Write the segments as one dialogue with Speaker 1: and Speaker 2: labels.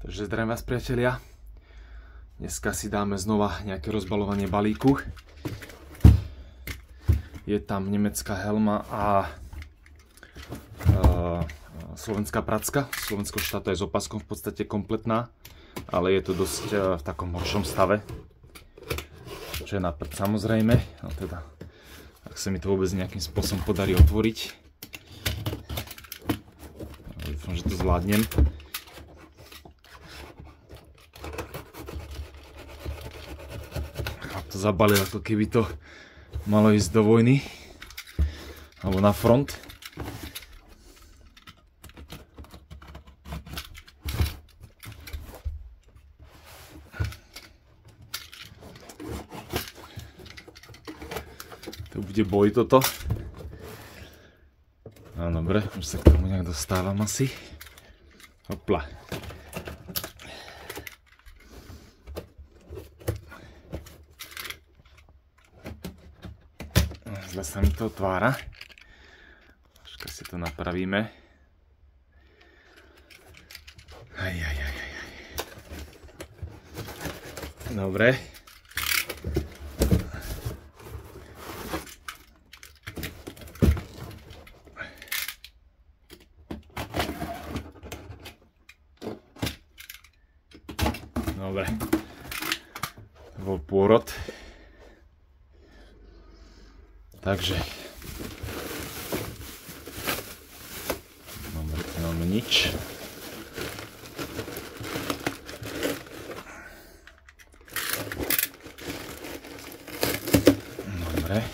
Speaker 1: Takže zdravím vás, priatelia. Dneska si dáme znova nejaké rozbalovanie balíku. Je tam nemecká helma a slovenská pracka. Slovensko štáta je s opaskom v podstate kompletná, ale je to dosť v takom horšom stave. Čo je na prd, samozrejme. No teda, ak sa mi to vôbec nejakým spôsobom podarí otvoriť. Dúfam, že to zvládnem. To zabalil, ako keby to malo ísť do vojny alebo na front. To bude boj toto. No dobre, už sa k tomu nejak dostávam asi. Hopla. Zle sa mi to otvára. Troška si to napravíme. Dobre. Dobre. To bol pôrod. Takže nemáme nič. Dobre.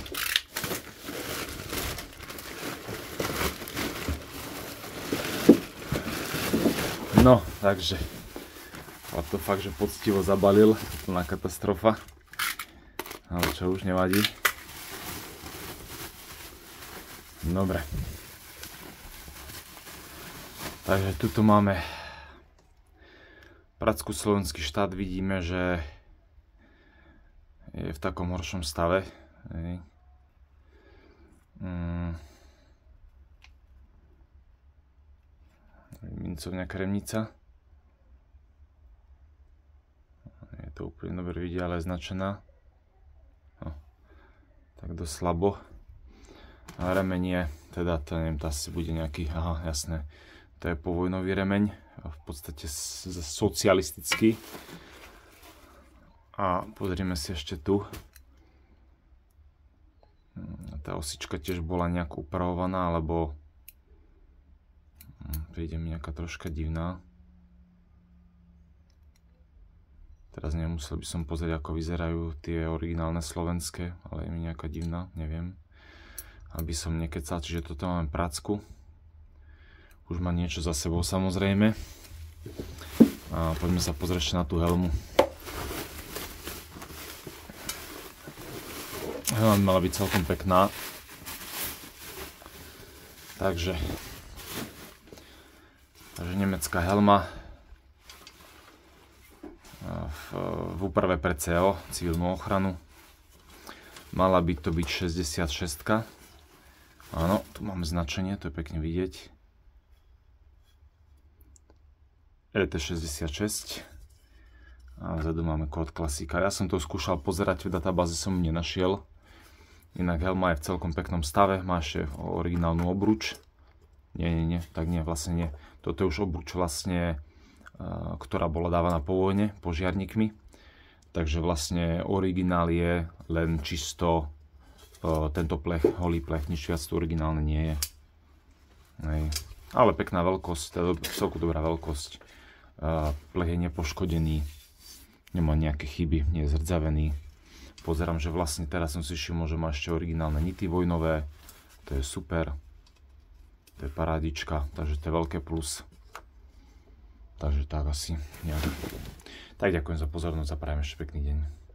Speaker 1: No, takže to fakt, že poctivo zabalil. Úplná katastrofa. Ale čo už nevadí. Dobre. Takže tuto máme pracku slovenský štát. Vidíme, že je v takom horšom stave. Mincovňa Kremnica. Je to úplne dobre vidieť, ale je značená. No, tak dosť slabo. A remeň je, teda to neviem, to asi bude nejaký, aha, jasné, to je povojnový remeň, v podstate socialistický. A pozrieme si ešte tu. Tá osička tiež bola nejak upravovaná, alebo príde mi nejaká troška divná. Teraz nemusel by som pozrieť, ako vyzerajú tie originálne slovenské, ale je mi nejaká divná, neviem. Aby som nekecal, čiže toto máme pracku. Už má niečo za sebou, samozrejme. A poďme sa pozrieť ešte na tú helmu. Helma by mala byť celkom pekná. Takže nemecká helma v úprave pre CO, civilnú ochranu. Mala by to byť 66. Áno, tu máme značenie, to je pekne vidieť. ET66. A vzadu máme kód klasika. Ja som to skúšal pozerať, v databáze som ju nenašiel. Inak helma je v celkom peknom stave, má ešte originálnu obruč. Nie, tak nie, vlastne nie. Toto je už obruč vlastne, ktorá bola dávaná po vojne, požiarníkmi. Takže vlastne originál je len čisto tento plech, holý plech, nič viac tu originálne nie je. Ale pekná veľkosť, to je celku dobrá veľkosť. Plech je nepoškodený, nemá nejaké chyby, nie je zrdzavený. Pozerám, že vlastne teraz som si všimol, že má ešte originálne nity vojnové, to je super. To je parádička, takže to je veľké plus. Takže tak asi nejak. Tak ďakujem za pozornosť a prajem ešte pekný deň.